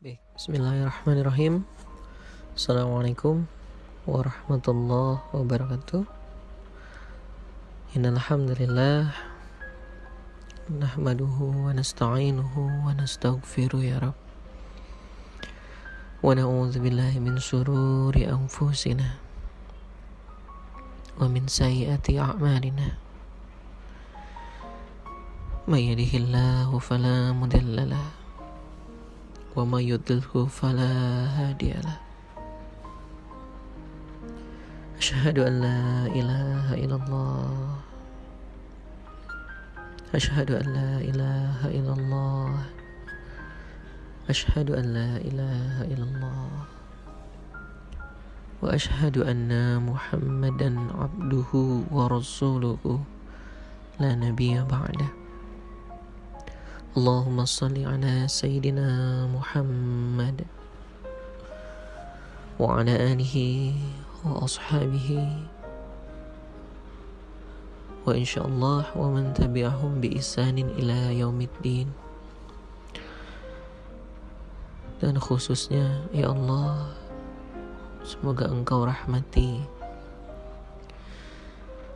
Baik, bismillahirrahmanirrahim. Assalamualaikum warahmatullahi wabarakatuh. Innal hamdalillah nahmaduhu wa nasta'inuhu wa nastaghfiruh ya Rabb. Wa na'udzu billahi min syururi anfusina wa min sayyiati a'malina. May yahdihillahu fala mudilla lahu wa may yudlilhu fala hadiya lahu. Asyhadu an la ilaha illallah. Asyhadu an la ilaha illallah. Asyhadu an la ilaha illallah. Wa asyhadu anna Muhammadan abduhu wa rasuluhu la nabiyya ba'dah. Allahumma salli ala Sayyidina Muhammad wa ala alihi wa ashabihi wa insyaallah wa man tabi'ahum bi ihsanin ila yaumiddin. Dan khususnya ya Allah, semoga Engkau rahmati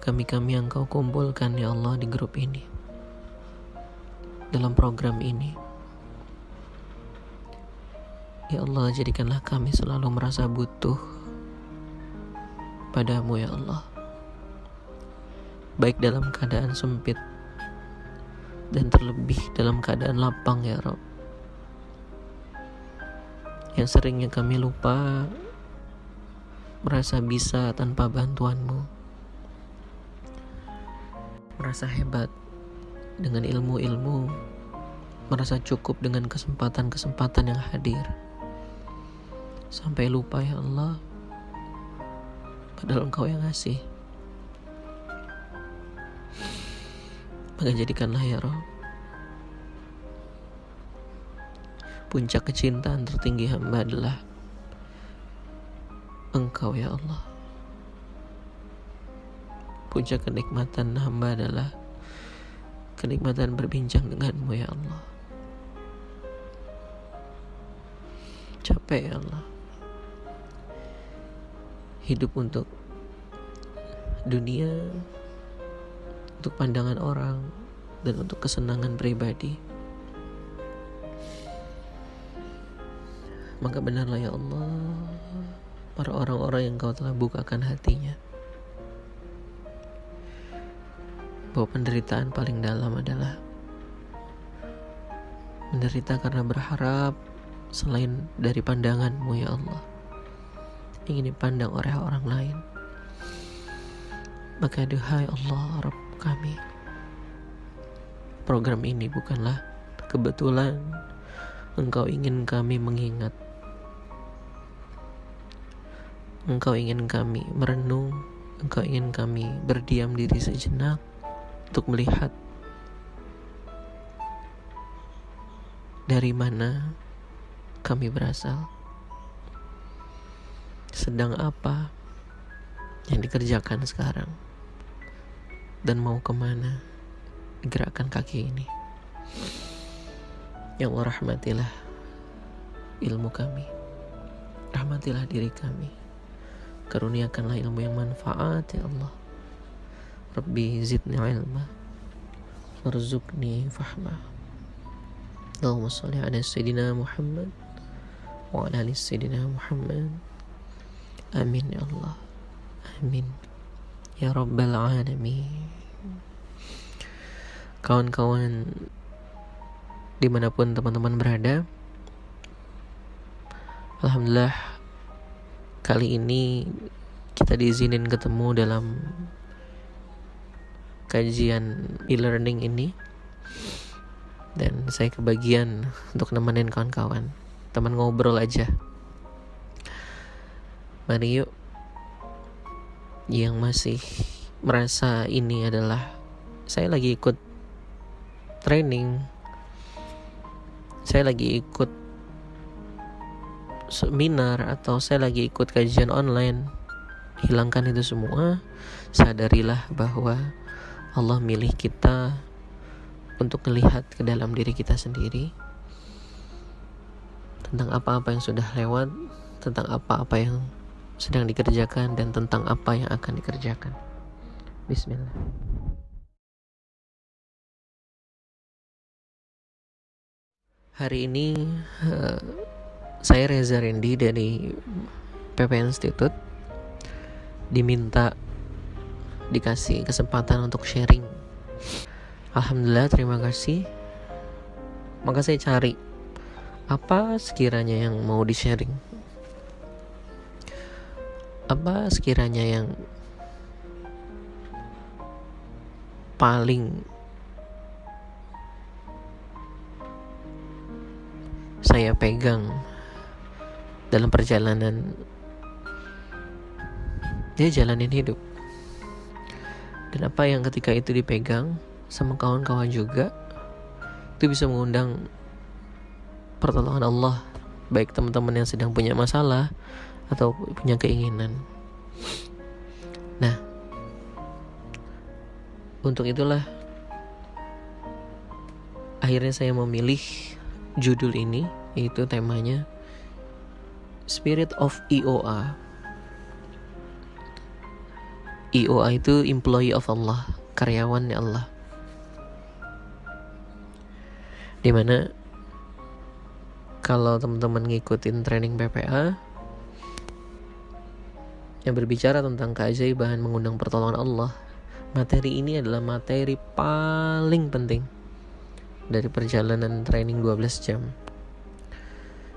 kami-kami yang Engkau kumpulkan ya Allah di grup ini, dalam program ini. Ya Allah, jadikanlah kami selalu merasa butuh padamu ya Allah, baik dalam keadaan sempit dan terlebih dalam keadaan lapang ya Rabb. Yang seringnya kami lupa merasa bisa tanpa bantuanmu, merasa hebat dengan ilmu-ilmu, merasa cukup dengan kesempatan-kesempatan yang hadir, sampai lupa ya Allah, padahal Engkau yang ngasih. Maka jadikanlah ya Rabb puncak kecintaan tertinggi hamba adalah Engkau ya Allah. Puncak kenikmatan hamba adalah kenikmatan berbincang denganmu ya Allah. Capek ya Allah hidup untuk dunia, untuk pandangan orang, dan untuk kesenangan pribadi. Maka benarlah ya Allah, para orang-orang yang Kau telah bukakan hatinya, bahwa penderitaan paling dalam adalah menderita karena berharap selain dari pandangan-Mu ya Allah, ingin dipandang oleh orang lain. Maka duhai Allah Rabb kami, program ini bukanlah kebetulan Engkau ingin kami mengingat, Engkau ingin kami merenung, Engkau ingin kami berdiam diri sejenak untuk melihat dari mana kami berasal, sedang apa yang dikerjakan sekarang, dan mau kemana digerakkan kaki ini. Ya Allah, rahmatilah ilmu kami, rahmatilah diri kami, karuniakanlah ilmu yang manfaat ya Allah. Rabbi zidni ilma warzuqni fahma. Allahumma salli ala Sayyidina Muhammad wa ala ali Sayyidina Muhammad. Amin ya Allah, amin ya Rabbal Alamin. Kawan-kawan dimanapun teman-teman berada, alhamdulillah kali ini kita diizinin ketemu dalam kajian e-learning ini, dan saya kebagian untuk nemenin kawan-kawan, teman ngobrol aja. Mari yuk, yang masih merasa ini adalah saya lagi ikut training, saya lagi ikut seminar, atau saya lagi ikut kajian online, hilangkan itu semua. Sadarilah bahwa Allah milih kita untuk melihat ke dalam diri kita sendiri, tentang apa-apa yang sudah lewat, tentang apa-apa yang sedang dikerjakan, dan tentang apa yang akan dikerjakan. Bismillah. Hari ini saya Reza Randy dari PP Institute dikasih kesempatan untuk sharing. Alhamdulillah, terima kasih. Maka saya cari apa sekiranya yang mau di-sharing, apa sekiranya yang paling saya pegang dalam perjalanan dia jalanin hidup, dan apa yang ketika itu dipegang sama kawan-kawan juga itu bisa mengundang pertolongan Allah, baik teman-teman yang sedang punya masalah atau punya keinginan. Nah, untuk itulah akhirnya saya memilih judul ini, yaitu temanya Spirit of EOA. EOA itu Employee of Allah, karyawan Allah, dimana kalau teman-teman ngikutin training PPA yang berbicara tentang keajaiban mengundang pertolongan Allah, materi ini adalah materi paling penting dari perjalanan training 12 jam.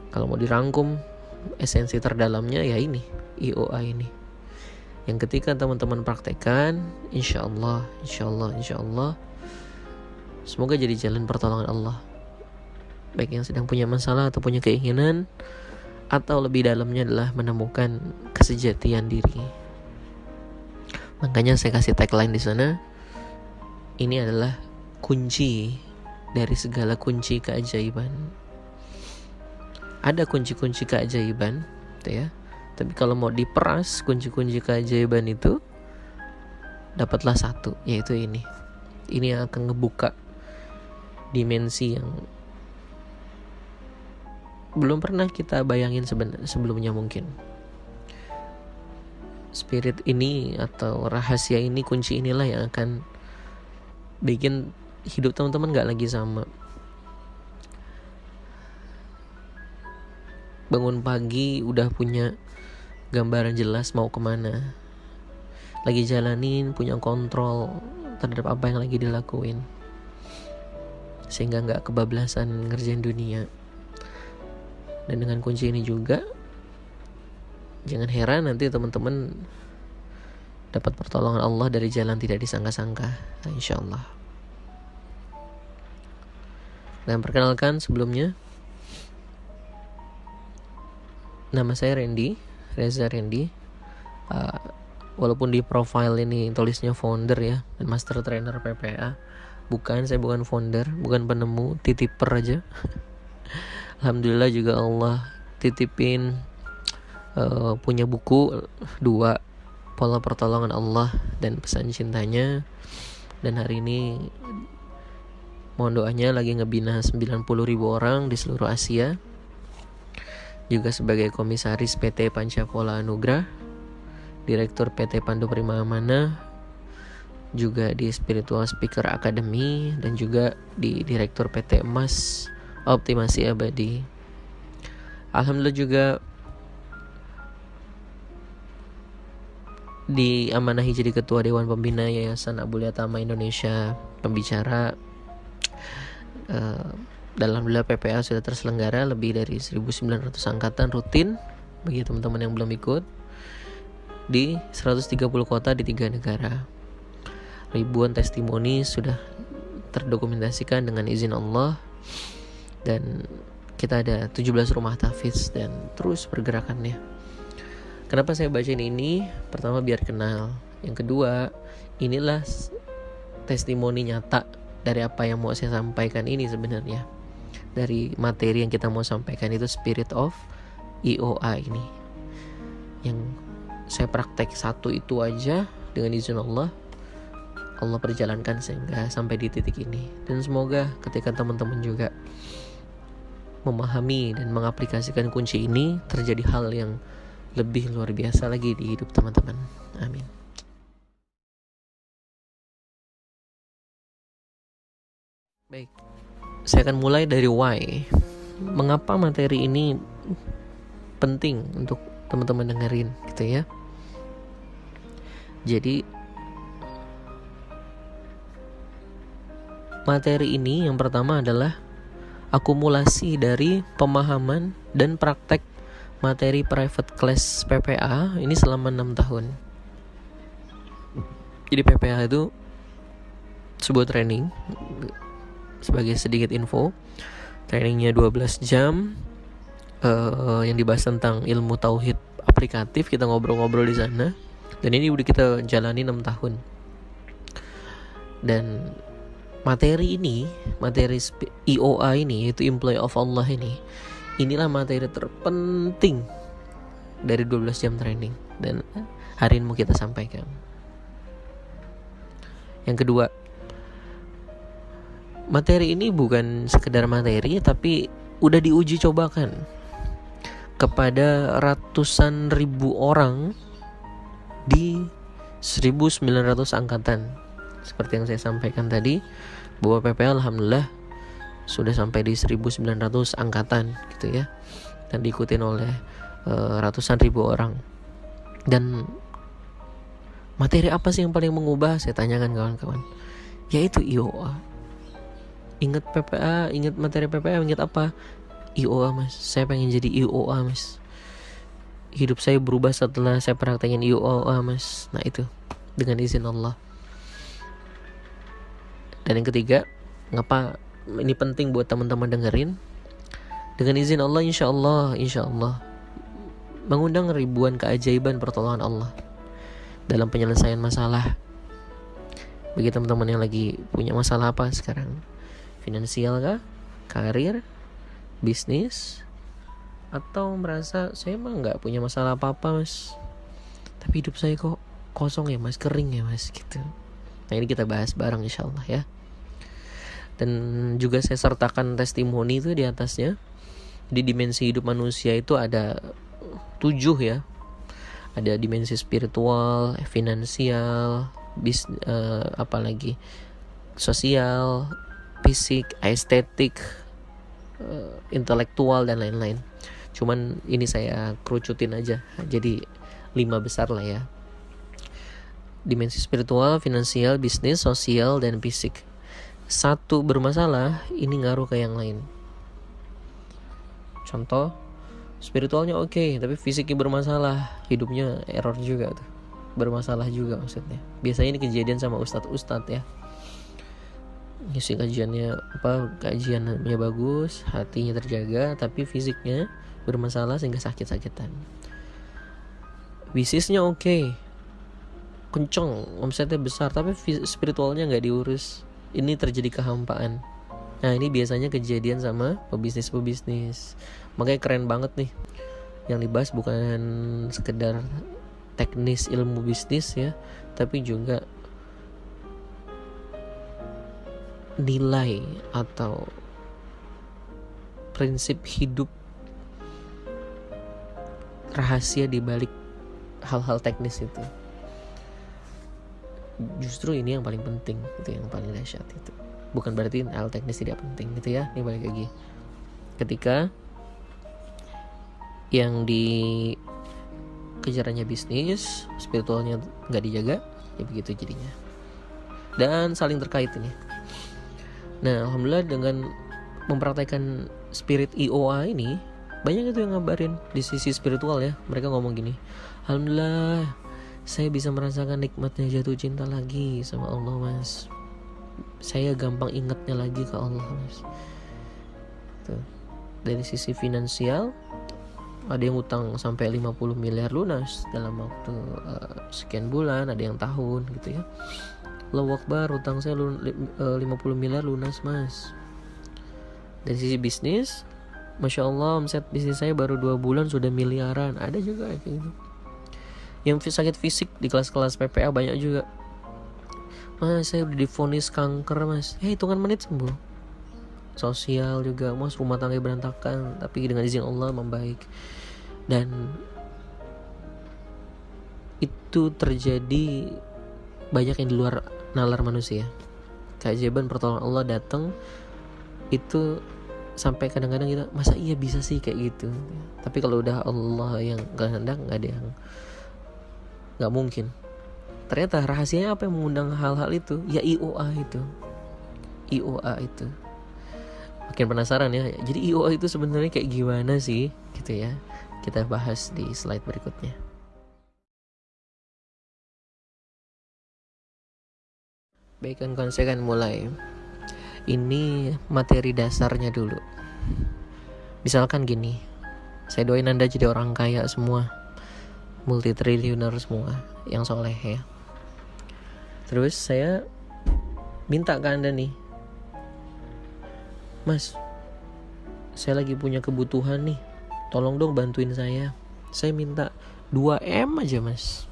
Kalau mau dirangkum, esensi terdalamnya ya ini, EOA ini, yang ketika teman-teman praktekkan, insya Allah, semoga jadi jalan pertolongan Allah, baik yang sedang punya masalah atau punya keinginan, atau lebih dalamnya adalah menemukan kesejatian diri. Makanya saya kasih tagline di sana, ini adalah kunci dari segala kunci keajaiban. Ada kunci-kunci keajaiban, gitu ya. Tapi kalau mau diperas kunci-kunci keajaiban itu, dapatlah satu, yaitu ini. Ini yang akan ngebuka dimensi yang belum pernah kita bayangin sebelumnya mungkin. Spirit ini atau rahasia ini, kunci inilah yang akan bikin hidup teman-teman gak lagi sama. Bangun pagi udah punya gambaran jelas mau kemana, lagi jalanin, punya kontrol terhadap apa yang lagi dilakuin, sehingga gak kebablasan ngerjain dunia. Dan dengan kunci ini juga, jangan heran nanti teman-teman dapat pertolongan Allah dari jalan tidak disangka-sangka, insya Allah. Dan perkenalkan sebelumnya, nama saya Reza Randy. Walaupun di profile ini tulisnya founder ya, dan master trainer PPA, saya bukan founder, bukan penemu, titiper aja. Alhamdulillah juga Allah titipin punya buku 2, Pola Pertolongan Allah dan Pesan Cintanya. Dan hari ini mohon doanya lagi ngebina 90.000 orang di seluruh Asia, juga sebagai komisaris PT Pancapola Anugrah, direktur PT Pandu Prima Amanah, juga di Spiritual Speaker Academy, dan juga di direktur PT Emas Optimasi Abadi. Alhamdulillah juga diamanahi jadi ketua Dewan Pembina Yayasan Abul Yatama Indonesia, pembicara. Alhamdulillah PPA sudah terselenggara lebih dari 1.900 angkatan rutin bagi teman-teman yang belum ikut di 130 kota di 3 negara. Ribuan testimoni sudah terdokumentasikan dengan izin Allah, dan kita ada 17 rumah tahfidz dan terus pergerakannya. Kenapa saya bacain ini? Pertama, biar kenal. Yang kedua, inilah testimoni nyata dari apa yang mau saya sampaikan ini sebenarnya. Dari materi yang kita mau sampaikan itu Spirit of EOA ini, yang saya praktek satu itu aja dengan izin Allah perjalankan sehingga sampai di titik ini. Dan semoga ketika teman-teman juga memahami dan mengaplikasikan kunci ini, terjadi hal yang lebih luar biasa lagi di hidup teman-teman. Amin. Baik, saya akan mulai dari why. Mengapa materi ini penting untuk teman-teman dengerin gitu ya. Jadi materi ini yang pertama adalah akumulasi dari pemahaman dan praktek materi private class PPA ini selama 6 tahun. Jadi PPA itu sebuah training, sebagai sedikit info, trainingnya 12 jam, yang dibahas tentang ilmu tauhid aplikatif. Kita ngobrol-ngobrol di sana, dan ini udah kita jalani 6 tahun. Dan materi ini, materi IOA ini, yaitu Employee of Allah ini, inilah materi terpenting dari 12 jam training, dan hari ini mau kita sampaikan. Yang kedua, materi ini bukan sekedar materi, tapi udah diuji cobakan kepada ratusan ribu orang di 1900 angkatan. Seperti yang saya sampaikan tadi, bahwa PPA alhamdulillah sudah sampai di 1900 angkatan gitu ya, dan diikutin oleh ratusan ribu orang. Dan materi apa sih yang paling mengubah? Saya tanyakan kawan-kawan. Yaitu IOA. Ingat PPA, ingat materi PPA, ingat apa? IOA mas. Saya pengen jadi IOA mas. Hidup saya berubah setelah saya praktekin IOA mas. Nah itu, dengan izin Allah. Dan yang ketiga, ngapa ini penting buat teman-teman dengerin? Dengan izin Allah, insya Allah mengundang ribuan keajaiban pertolongan Allah dalam penyelesaian masalah. Bagi teman-teman yang lagi punya masalah apa sekarang, finansial kah, karir, bisnis, atau merasa saya mah nggak punya masalah apa-apa mas, tapi hidup saya kok kosong ya mas, kering ya mas gitu. Nah ini kita bahas bareng insya Allah ya. Dan juga saya sertakan testimoni itu di atasnya. Di dimensi hidup manusia itu ada 7 ya. Ada dimensi spiritual, finansial, apalagi sosial, fisik, estetik, intelektual, dan lain-lain. Cuman ini saya kerucutin aja, jadi 5 besar lah ya. Dimensi spiritual, finansial, bisnis, sosial, dan fisik. Satu bermasalah, ini ngaruh ke yang lain. Contoh, spiritualnya oke, tapi fisiknya bermasalah, hidupnya error juga tuh, bermasalah juga maksudnya. Biasanya ini kejadian sama ustadz ya. Isi kajiannya kajiannya bagus, hatinya terjaga, tapi fisiknya bermasalah sehingga sakit-sakitan. Bisnisnya oke, kenceng, omsetnya besar, tapi spiritualnya nggak diurus. Ini terjadi kehampaan. Nah ini biasanya kejadian sama pebisnis. Makanya keren banget nih, yang dibahas bukan sekedar teknis ilmu bisnis ya, tapi juga nilai atau prinsip hidup, rahasia di balik hal-hal teknis itu. Justru ini yang paling penting, itu yang paling dahsyat itu. Bukan berarti hal teknis tidak penting gitu ya. Ini balik lagi, ketika yang dikejarannya bisnis, spiritualnya nggak dijaga, ya begitu jadinya. Dan saling terkait ini. Nah alhamdulillah dengan mempraktekkan spirit IOA ini, banyak itu yang ngabarin di sisi spiritual ya. Mereka ngomong gini, alhamdulillah saya bisa merasakan nikmatnya jatuh cinta lagi sama Allah mas. Saya gampang ingatnya lagi ke Allah mas. Tuh. Dari sisi finansial, ada yang utang sampai 50 miliar lunas dalam waktu sekian bulan, ada yang tahun gitu ya. Allahu Akbar, utang saya 50 miliar lunas mas. Dari sisi bisnis, Masya Allah omset bisnis saya baru 2 bulan sudah miliaran. Ada juga kayak gitu. Yang sakit fisik di kelas-kelas PPA banyak juga. Mas saya udah divonis kanker mas, hitungan menit sembuh. sosial juga, mas rumah tangga berantakan, tapi dengan izin Allah membaik. Dan itu terjadi banyak yang di luar nalar manusia. Keajaiban pertolongan Allah datang itu sampai kadang-kadang kita, masa iya bisa sih kayak gitu. Tapi kalau udah Allah yang kehendak, nggak ada yang nggak mungkin. Ternyata rahasianya apa yang mengundang hal-hal itu? Ya IOA itu. Makin penasaran ya. Jadi IOA itu sebenarnya kayak gimana sih? Gitu ya. Kita bahas di slide berikutnya. Baik, kan saya akan mulai. Ini materi dasarnya dulu. Misalkan gini, saya doain Anda jadi orang kaya semua, multi-triliuner semua, yang soleh ya. Terus saya minta ke Anda nih, mas, saya lagi punya kebutuhan nih, tolong dong bantuin saya minta 2M aja mas.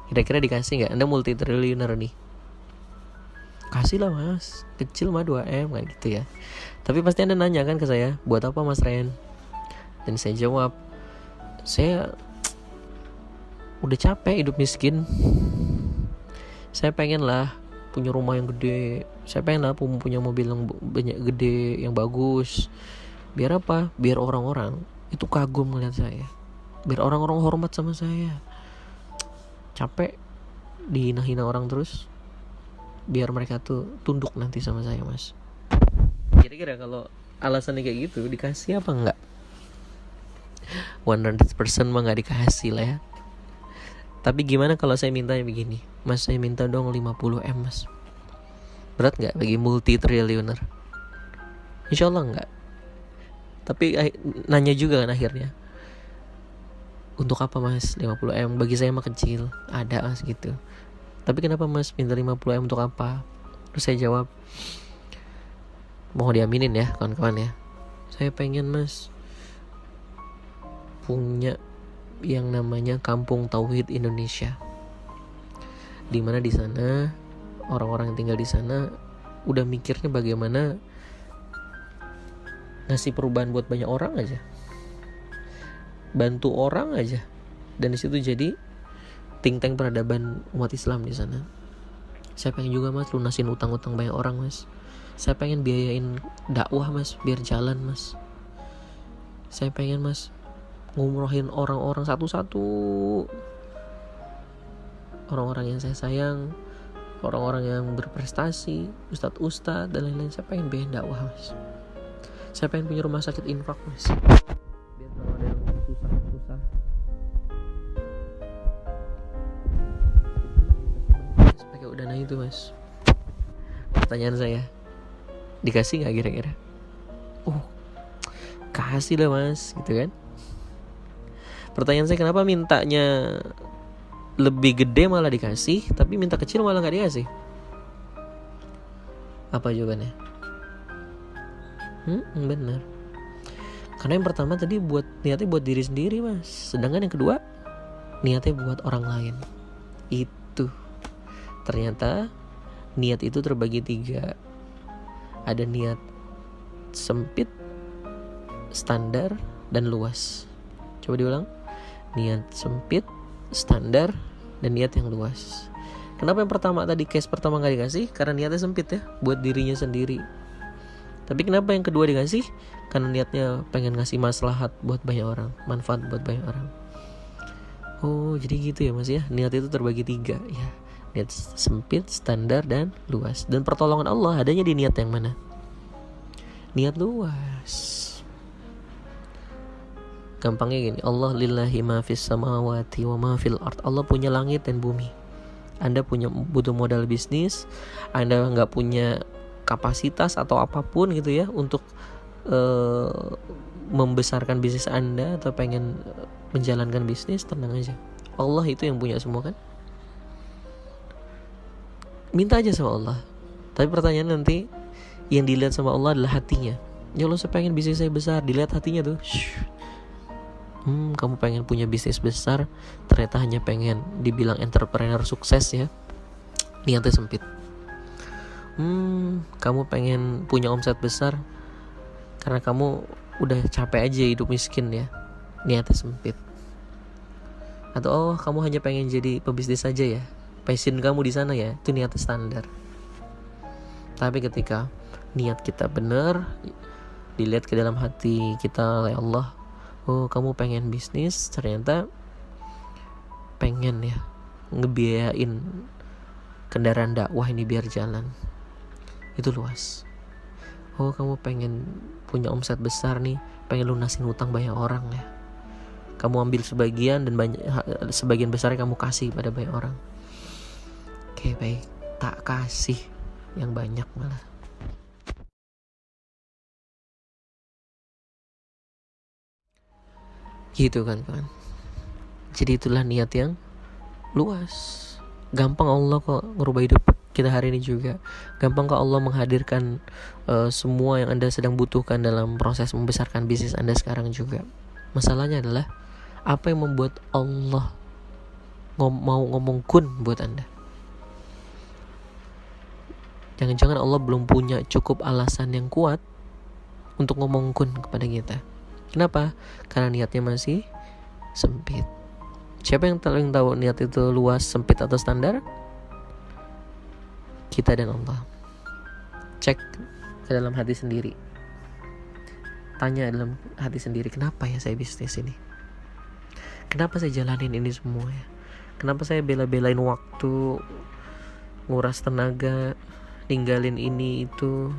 Kira-kira dikasih gak? Anda multi-triliuner nih. Kasih lah mas, kecil mah 2M kan gitu ya. Tapi pasti Anda nanya kan ke saya, buat apa mas Ren? Dan saya jawab, saya udah capek hidup miskin. Saya pengen lah punya rumah yang gede. Saya pengen lah punya mobil yang banyak gede, yang bagus. Biar apa? Biar orang-orang itu kagum melihat saya. Biar orang-orang hormat sama saya. Capek dihina-hina orang terus. Biar mereka tuh tunduk nanti sama saya mas. Kira-kira kalau alasannya kayak gitu, dikasih apa enggak? 100% mah gak dikasih lah ya. Tapi gimana kalau saya mintanya begini, mas saya minta dong 50M mas. Berat gak bagi multi-triliuner? Insya Allah enggak. Tapi nanya juga kan akhirnya, untuk apa mas 50M? Bagi saya mah kecil, ada mas gitu. Tapi kenapa mas minta 50M untuk apa? Terus saya jawab, mohon diaminin ya kawan-kawan ya, saya pengen mas punya yang namanya Kampung Tauhid Indonesia, dimana di sana orang-orang yang tinggal di sana udah mikirnya bagaimana ngasih perubahan buat banyak orang aja, bantu orang aja, dan disitu jadi think tank peradaban umat Islam di sana. Saya pengen juga mas lunasin utang-utang banyak orang mas. Saya pengen biayain dakwah mas, biar jalan mas. Saya pengen mas ngumrohin orang-orang satu-satu, orang-orang yang saya sayang, orang-orang yang berprestasi, ustadz-ustadz dan lain-lain. Saya pengen biayain dakwah mas. Saya pengen punya rumah sakit infak mas, biar kalau ada yang susah pakai dana itu mas. Pertanyaan saya, dikasih gak kira-kira? Kasih lah mas, gitu kan. Pertanyaan saya, kenapa mintanya lebih gede malah dikasih, tapi minta kecil malah gak dikasih? Apa jawabannya? Benar. Karena yang pertama tadi niatnya buat diri sendiri mas, sedangkan yang kedua niatnya buat orang lain. Itu ternyata niat itu terbagi 3. Ada niat sempit, standar, dan luas. Coba diulang. Niat sempit, standar, dan niat yang luas. Kenapa yang pertama tadi, case pertama gak dikasih? Karena niatnya sempit ya, buat dirinya sendiri. Tapi kenapa yang kedua dikasih? Karena niatnya pengen ngasih maslahat buat banyak orang, manfaat buat banyak orang. Oh jadi gitu ya mas ya. Niat itu terbagi 3 ya. Niat sempit, standar, dan luas. Dan pertolongan Allah adanya di niat yang mana? Niat luas. Gampangnya gini, Allah lillahi ma fis samawati wa ma fil ard. Allah punya langit dan bumi. Anda butuh modal bisnis, Anda gak punya kapasitas atau apapun gitu ya untuk membesarkan bisnis Anda, atau pengen menjalankan bisnis, tenang aja, Allah itu yang punya semua kan. Minta aja sama Allah. Tapi pertanyaan nanti, yang dilihat sama Allah adalah hatinya. Ya Allah, saya pengen bisnis saya besar. Dilihat hatinya tuh. Kamu pengen punya bisnis besar, ternyata hanya pengen dibilang entrepreneur sukses ya, niatnya sempit. Kamu pengen punya omset besar, karena kamu udah capek aja hidup miskin ya, niatnya sempit. Atau kamu hanya pengen jadi pebisnis saja ya, passion kamu di sana ya, itu niatnya standar. Tapi ketika niat kita benar, dilihat ke dalam hati kita oleh Allah, oh kamu pengen bisnis, ternyata pengen ya ngebiayain kendaraan dakwah ini biar jalan, itu luas. Oh kamu pengen punya omset besar nih, pengen lunasin utang banyak orang ya, kamu ambil sebagian dan sebagian besarnya kamu kasih pada banyak orang. Oke baik, tak kasih yang banyak malah. Gitu kan kawan. Jadi itulah niat yang luas. Gampang Allah kok ngerubah hidup kita hari ini juga. Gampang kok Allah menghadirkan semua yang Anda sedang butuhkan dalam proses membesarkan bisnis Anda sekarang juga. Masalahnya adalah apa yang membuat Allah mau ngomong kun buat Anda. Jangan-jangan Allah belum punya cukup alasan yang kuat untuk ngomong kun kepada kita. Kenapa? Karena niatnya masih sempit. Siapa yang paling tahu niat itu luas, sempit atau standar? Kita dan Allah. Cek ke dalam hati sendiri. Tanya dalam hati sendiri, kenapa ya saya bisnis ini? Kenapa saya jalanin ini semua ya? Kenapa saya bela-belain waktu, nguras tenaga, ninggalin ini itu?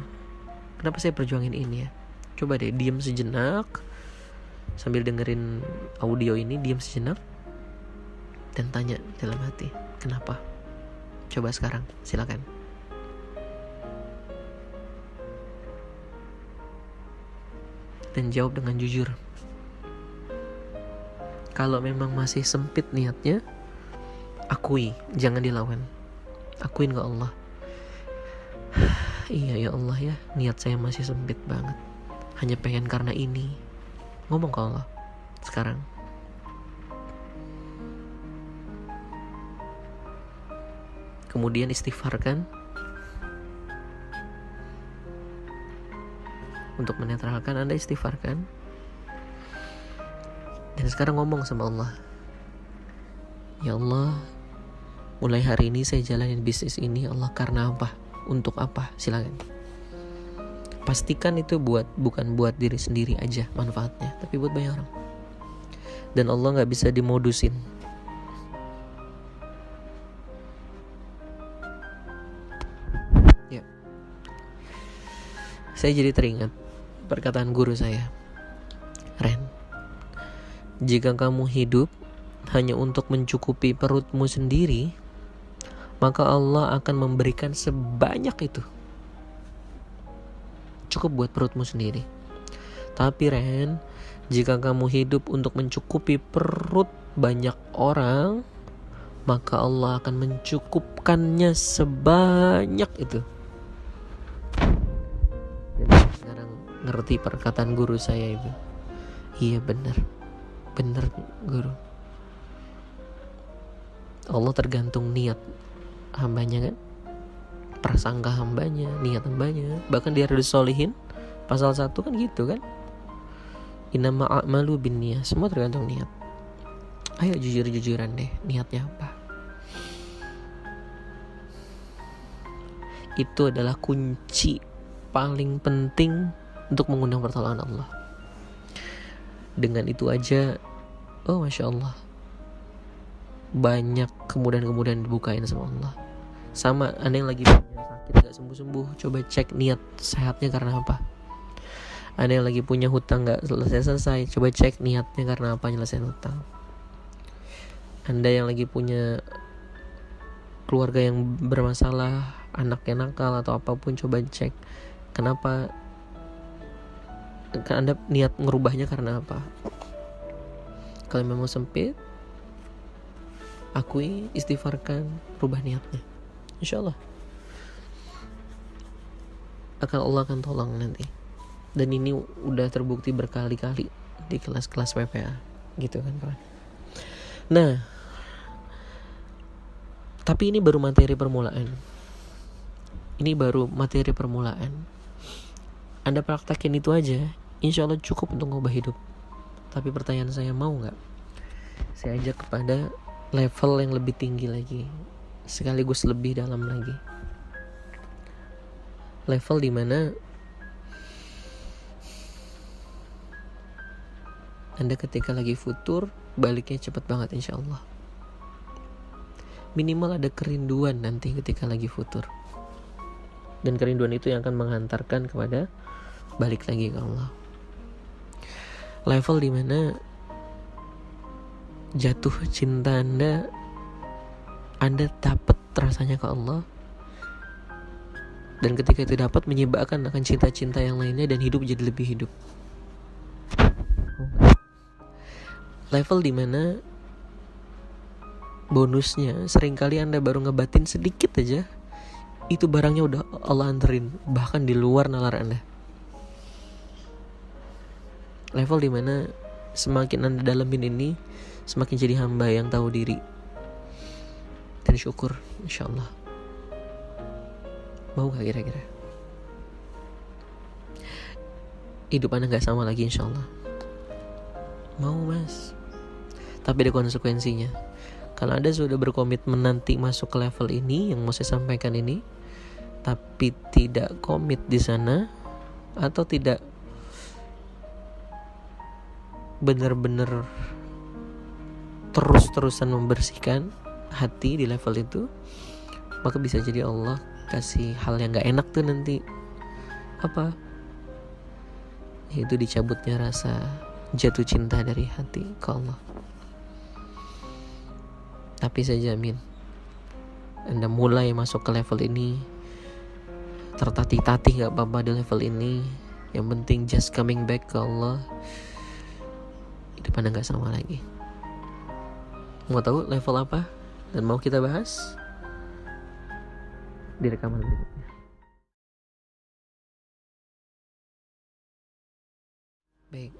Kenapa saya perjuangin ini ya? Coba deh diam sejenak, sambil dengerin audio ini, diam sejenak dan tanya dalam hati, kenapa? Coba sekarang, silakan. Dan jawab dengan jujur. Kalau memang masih sempit niatnya, akui, jangan dilawan. Akuin ke Allah. Iya ya Allah ya, niat saya masih sempit banget. Hanya pengen karena ini. Ngomong ke Allah sekarang. Kemudian istighfarkan untuk menetralkan. Anda istighfarkan dan sekarang ngomong sama Allah, ya Allah, mulai hari ini saya jalanin bisnis ini, Allah, karena apa? Untuk apa? Silakan. Pastikan itu bukan buat diri sendiri aja manfaatnya, tapi buat banyak orang. Dan Allah gak bisa dimodusin. Ya. Saya jadi teringat perkataan guru saya, Ren, jika kamu hidup hanya untuk mencukupi perutmu sendiri, maka Allah akan memberikan sebanyak itu. Cukup buat perutmu sendiri. Tapi Ren, jika kamu hidup untuk mencukupi perut banyak orang, maka Allah akan mencukupkannya sebanyak itu. Jadi sekarang ngerti perkataan guru saya itu. Iya benar guru. Allah tergantung niat hambanya kan, prasangka hambanya, niat hambanya. Bahkan di Riyadhus Shalihin pasal 1 kan gitu kan, innama a'malu binniyah, semua tergantung niat. Ayo jujur-jujuran deh, niatnya apa? Itu adalah kunci paling penting untuk mengundang pertolongan Allah. Dengan itu aja, oh Masya Allah, banyak kemudahan-kemudahan dibukain sama Allah. Sama Anda yang lagi punya sakit gak sembuh-sembuh, coba cek niat sehatnya karena apa. Anda yang lagi punya hutang gak selesai-selesai, coba cek niatnya karena apa nyelesain hutang. Anda yang lagi punya keluarga yang bermasalah, anaknya nakal atau apapun, coba cek kenapa Anda niat ngerubahnya karena apa. Kalau memang sempit, akui, istighfarkan, rubah niatnya. InsyaAllah Allah akan tolong nanti. Dan ini udah terbukti berkali-kali di kelas-kelas PPA gitu kan kawan. Nah, tapi ini baru materi permulaan. Anda praktekin itu aja, insya Allah cukup untuk ngubah hidup. Tapi pertanyaan saya, mau gak saya ajak kepada level yang lebih tinggi lagi, sekaligus lebih dalam lagi. Level dimana Anda ketika lagi futur, baliknya cepat banget insya Allah. Minimal ada kerinduan nanti ketika lagi futur. Dan kerinduan itu yang akan menghantarkan kepada balik lagi ke Allah. Level dimana jatuh cinta Anda dapat rasanya ke Allah. Dan ketika itu dapat, menyebabkan akan cinta-cinta yang lainnya dan hidup jadi lebih hidup. Level dimana bonusnya seringkali Anda baru ngebatin sedikit aja, itu barangnya udah Allah anterin, bahkan di luar nalar Anda. Level dimana semakin Anda dalamin ini, semakin jadi hamba yang tahu diri dan syukur, insya Allah. Mau gak kira-kira? Hidup Anda gak sama lagi insya Allah. Mau mas, tapi ada konsekuensinya. Kalau Anda sudah berkomitmen nanti masuk ke level ini yang mau saya sampaikan ini, tapi tidak komit di sana, atau tidak benar-benar terus-terusan membersihkan hati di level itu, maka bisa jadi Allah kasih hal yang gak enak tuh nanti. Apa? Yaitu dicabutnya rasa jatuh cinta dari hati ke Allah. Tapi saya jamin, Anda mulai masuk ke level ini, tertatih-tatih gak apa-apa di level ini. Yang penting just coming back ke Allah, hidup Anda gak sama lagi. Mau tahu level apa dan mau kita bahas di rekaman berikutnya. Baik.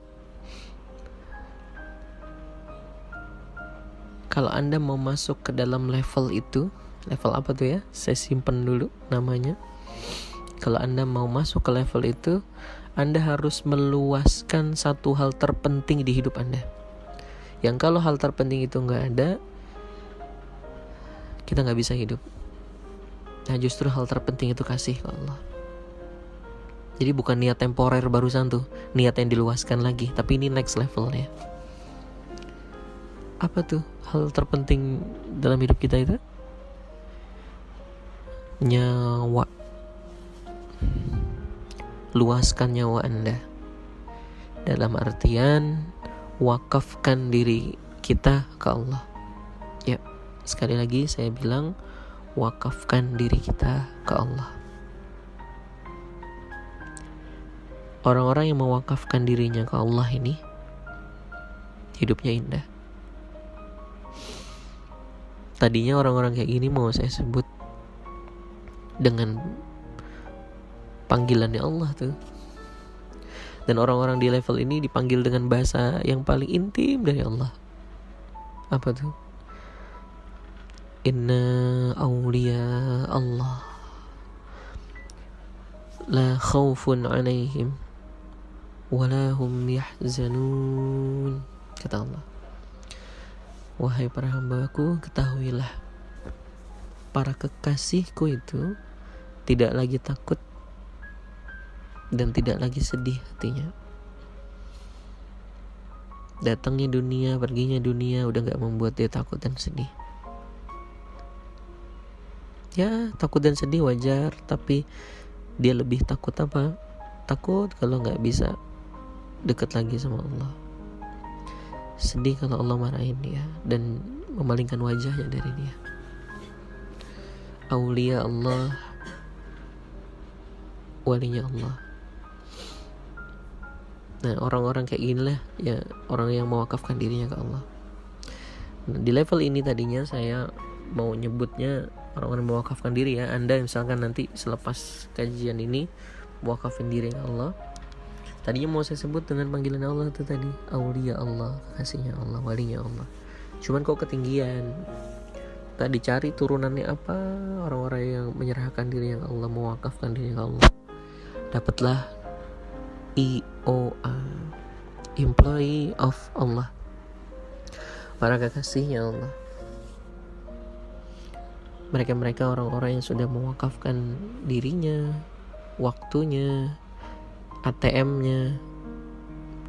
Kalau Anda mau masuk ke dalam level itu, level apa tuh ya? Saya simpen dulu namanya. Kalau Anda mau masuk ke level itu, Anda harus meluaskan satu hal terpenting di hidup Anda. Yang kalau hal terpenting itu gak ada, kita gak bisa hidup. Nah justru hal terpenting itu kasih ke Allah. Jadi bukan niat temporer barusan tuh, niat yang diluaskan lagi, tapi ini next levelnya. Apa tuh hal terpenting dalam hidup kita itu? Nyawa. Luaskan nyawa Anda. Dalam artian wakafkan diri kita ke Allah. Ya, sekali lagi saya bilang, wakafkan diri kita ke Allah. Orang-orang yang mewakafkan dirinya ke Allah ini hidupnya indah. Tadinya orang-orang kayak gini mau saya sebut dengan panggilannya Allah tuh. Dan orang-orang di level ini dipanggil dengan bahasa yang paling intim dari Allah. Apa tuh? Inna awliya Allah la khawfun alaihim wala hum yahzanun. Kata Allah, wahai para hambaku, ketahuilah, para kekasihku itu tidak lagi takut dan tidak lagi sedih hatinya. Datangnya dunia, perginya dunia udah gak membuat dia takut dan sedih. Ya, takut dan sedih wajar, tapi dia lebih takut apa? Takut kalau gak bisa dekat lagi sama Allah. Sedih kalau Allah marahin dia dan memalingkan wajahnya dari dia. Aulia Allah, walinya Allah. Nah, orang-orang kayak ginilah ya orang yang mewakafkan dirinya ke Allah. Nah, di level ini tadinya saya mau nyebutnya orang-orang mewakafkan diri ya. Anda misalkan nanti selepas kajian ini mewakafkan diri ke Allah, tadinya mau saya sebut dengan panggilan Allah itu tadi, aulia Allah, kasihnya Allah, walinya Allah. Cuman kok ketinggian. Tadi cari turunannya apa, orang-orang yang menyerahkan diri ke Allah, mewakafkan diri ke Allah. Dapatlah EOA, employee of Allah, para kekasihnya Allah. Mereka-mereka orang-orang yang sudah mewakafkan dirinya, waktunya, ATM-nya,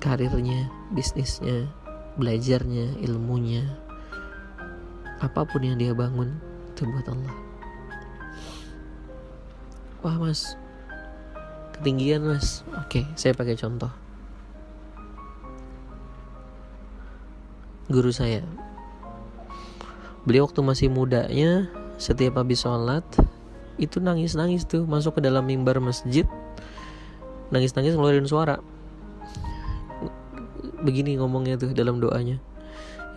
karirnya, bisnisnya, belajarnya, ilmunya, apapun yang dia bangun itu buat Allah. Wah mas, ketinggian mas. Oke, saya pakai contoh. Guru saya, beliau waktu masih mudanya, setiap habis sholat itu nangis-nangis tuh, masuk ke dalam mimbar masjid, nangis-nangis ngeluarin suara. Begini ngomongnya tuh dalam doanya,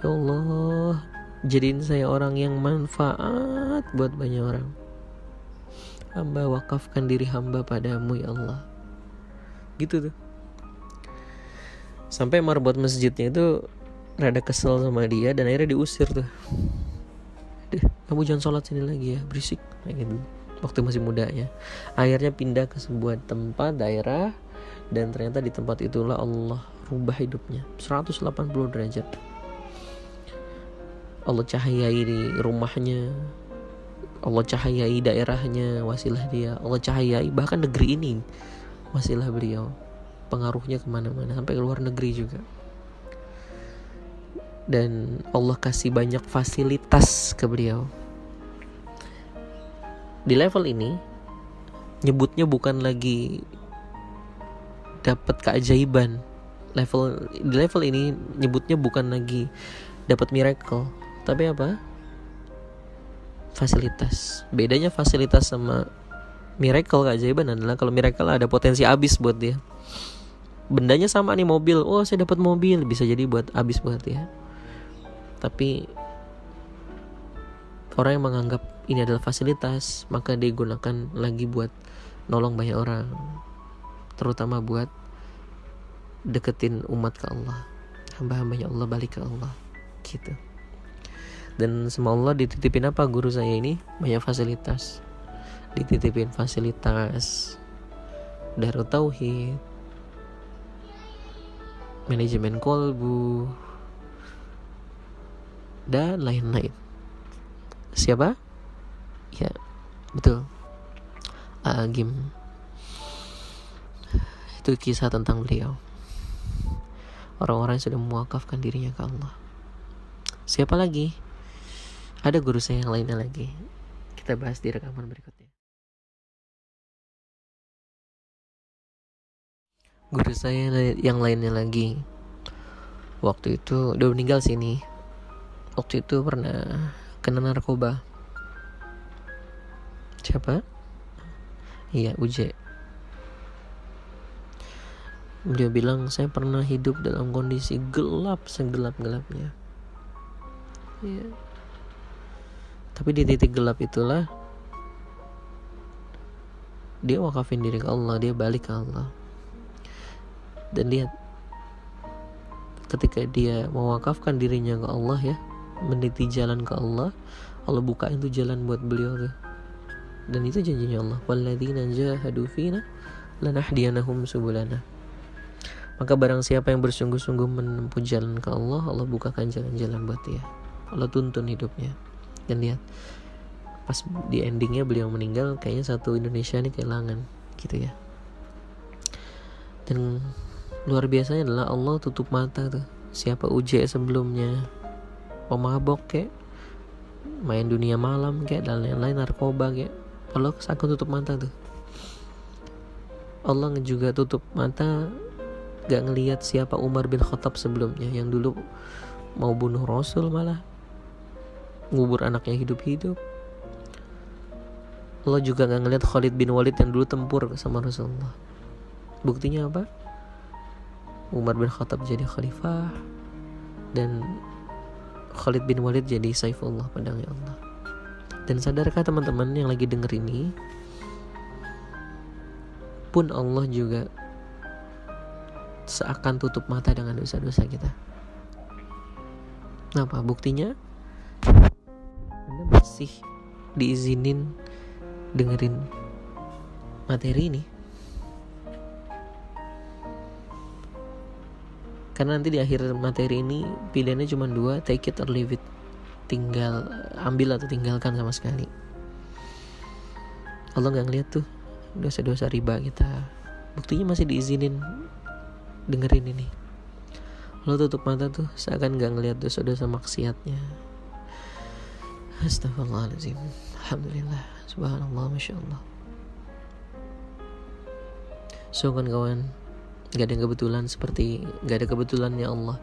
ya Allah, jadiin saya orang yang manfaat buat banyak orang. Hamba wakafkan diri hamba padamu ya Allah. Gitu tuh. Sampai marbot masjidnya itu rada kesel sama dia dan akhirnya diusir tuh. Kamu jangan sholat sini lagi ya, berisik kayak gitu. Waktu masih mudanya. Akhirnya pindah ke sebuah tempat daerah, dan ternyata di tempat itulah Allah rubah hidupnya 180 derajat. Allah cahayai di rumahnya, Allah cahayai daerahnya, wasilah dia. Allah cahayai bahkan negeri ini, wasilah beliau. Pengaruhnya kemana-mana, sampai ke luar negeri juga. Dan Allah kasih banyak fasilitas ke beliau. Di level ini nyebutnya bukan lagi dapat keajaiban. Di level ini nyebutnya bukan lagi dapat miracle, tapi apa? Fasilitas. Bedanya fasilitas sama miracle, keajaiban adalah kalau miracle ada potensi habis buat dia. Bendanya sama nih, mobil. Oh, saya dapat mobil, bisa jadi buat habis buat dia. Tapi orang yang menganggap ini adalah fasilitas, maka dia gunakan lagi buat nolong banyak orang, terutama buat deketin umat ke Allah, hamba-hambanya Allah balik ke Allah gitu. Dan sama Allah dititipin apa guru saya ini? Banyak fasilitas. Dititipin fasilitas Darut Tauhid, manajemen kolbu, dan lain-lain. Siapa? Ya, betul, Agim. Itu kisah tentang beliau. Orang-orang yang sudah mewakafkan dirinya ke Allah. Siapa lagi? Ada guru saya yang lainnya lagi. Kita bahas di rekaman berikutnya. Guru saya yang lainnya lagi, waktu itu udah meninggal sini. Waktu itu pernah kena narkoba. Siapa? Iya, Uje. Beliau bilang, saya pernah hidup dalam kondisi gelap, segelap-gelapnya. Ya. Tapi di titik gelap itulah dia wakafin diri ke Allah, dia balik ke Allah. Dan lihat, ketika dia mewakafkan dirinya ke Allah ya, meniti jalan ke Allah, Allah bukain tuh jalan buat beliau tuh. Dan itu janjinya Allah, walladzina jahadu fina lanahdiyanahum subulana. Maka barang siapa yang bersungguh-sungguh menempuh jalan ke Allah, Allah bukakan jalan-jalan buat dia. Allah tuntun hidupnya. Dan lihat, pas di endingnya beliau meninggal, kayaknya satu Indonesia ini kehilangan gitu ya. Dan luar biasanya adalah Allah tutup mata tuh. Siapa Uje sebelumnya pemabok kayak, main dunia malam kayak, dan lain-lain, narkoba kayak, Allah akan tutup mata tuh. Allah juga tutup mata, gak ngelihat siapa Umar bin Khattab sebelumnya, yang dulu mau bunuh Rasul, malah ngubur anaknya hidup-hidup. Allah juga gak ngelihat Khalid bin Walid yang dulu tempur sama Rasulullah. Buktinya apa? Umar bin Khattab jadi khalifah, dan Khalid bin Walid jadi Saifullah, pedangnya Allah. Dan sadarkah teman-teman yang lagi denger ini, pun Allah juga seakan tutup mata dengan dosa-dosa kita. Kenapa? Buktinya Anda masih diizinin dengerin materi ini. Karena nanti di akhir materi ini pilihannya cuma 2, take it or leave it. Tinggal ambil atau tinggalkan sama sekali. Allah gak ngeliat tuh dosa-dosa riba kita. Buktinya masih diizinin dengerin ini. Allah tutup mata tuh seakan gak ngeliat dosa-dosa maksiatnya. Astagfirullahaladzim. Alhamdulillah. Subhanallah. Masya Allah. So kawan-kawan, gak ada yang kebetulan gak ada kebetulannya Allah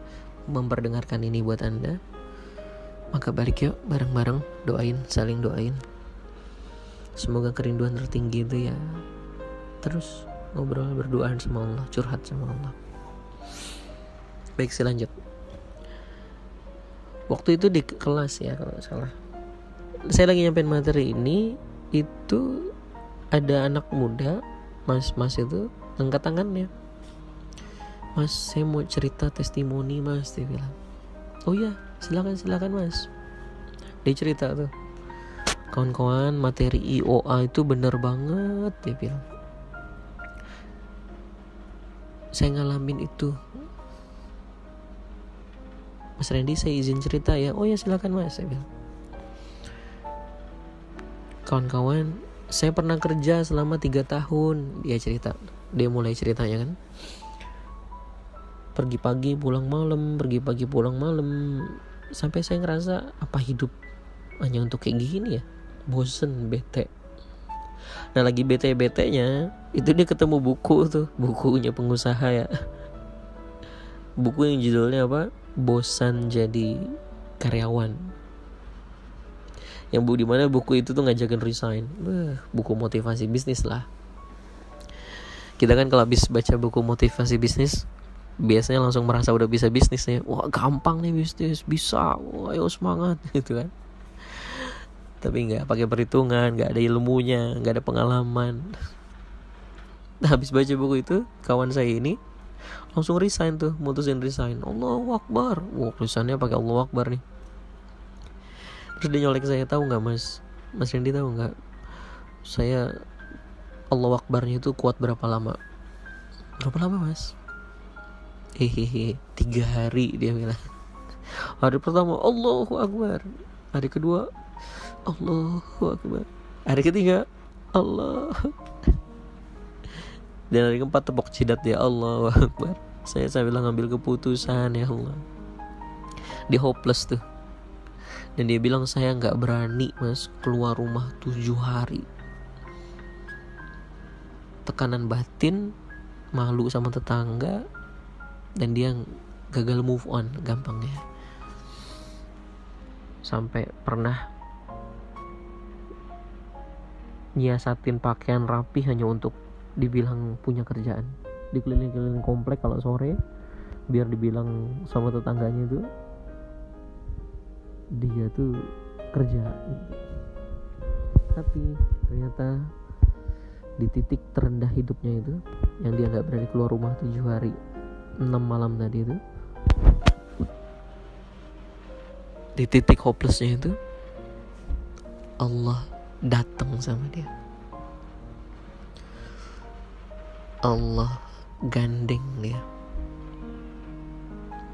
memperdengarkan ini buat Anda. Maka balik yuk bareng-bareng, doain, saling doain. Semoga kerinduan tertinggi itu ya terus ngobrol, berdoa sama Allah, curhat sama Allah. Baik, selanjut. Waktu itu di kelas ya kalau gak salah, saya lagi nyampein materi ini, itu ada anak muda, mas itu angkat tangannya. Mas, saya mau cerita testimoni mas, dia bilang. Oh iya, silakan mas. Dia cerita tuh, kawan-kawan, materi IOA itu bener banget, dia bilang. Saya ngalamin itu. Mas Randy, saya izin cerita ya. Oh ya silakan mas, saya bilang. Kawan-kawan, saya pernah kerja selama 3 tahun. Dia cerita. Dia mulai ceritanya kan. Pergi pagi pulang malam. Sampai saya ngerasa, apa hidup hanya untuk kayak gini ya? Bosen, bete. Nah lagi bete-betenya, itu dia ketemu buku tuh. Bukunya pengusaha ya. Buku yang judulnya apa? Bosan jadi karyawan. Yang dimana buku itu tuh ngajakin resign. Buku motivasi bisnis lah. Kita kan kalau habis baca buku motivasi bisnis, biasanya langsung merasa udah bisa bisnis nih. Wah gampang nih bisnis, bisa. Wah ayo semangat gitu kan. Tapi gak pakai perhitungan, gak ada ilmunya, gak ada pengalaman. Nah habis baca buku itu, kawan saya ini langsung resign tuh, mutusin resign. Allahu Akbar. Wah tulisannya pakai Allahu Akbar nih. Terus dia nyolek saya, tahu nggak mas Randy, tahu nggak saya Allahu Akbarnya itu kuat berapa lama mas? 3 hari dia bilang. Hari pertama Allahu Akbar, hari kedua Allahu Akbar, hari ketiga Allah, dan hari keempat tepuk jidat dia Allahu Akbar. Saya bilang ngambil keputusan ya Allah. Dia hopeless tuh. Dan dia bilang saya gak berani mas keluar rumah 7 hari. Tekanan batin, malu sama tetangga, dan dia gagal move on gampangnya. Sampai pernah nyiasatin pakaian rapi hanya untuk dibilang punya kerjaan. Dikeliling-keliling komplek kalau sore, biar dibilang sama tetangganya itu dia tuh kerja. Tapi ternyata di titik terendah hidupnya itu, yang dia gak berani keluar rumah 7 hari 6 malam tadi itu, di titik hopelessnya itu, Allah datang sama dia. Allah gandeng dia.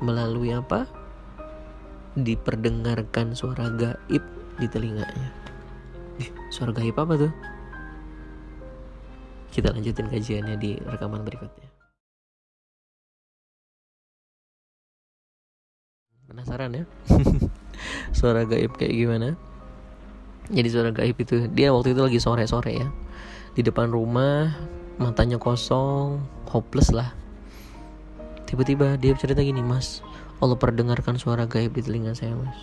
Melalui apa? Diperdengarkan suara gaib di telinganya. Suara gaib apa tuh? Kita lanjutin kajiannya di rekaman berikutnya. Penasaran ya? Suara gaib kayak gimana? Jadi suara gaib itu, dia waktu itu lagi sore-sore ya, di depan rumah, matanya kosong, hopeless lah. Tiba-tiba dia cerita gini, mas, Allah perdengarkan suara gaib di telinga saya mas.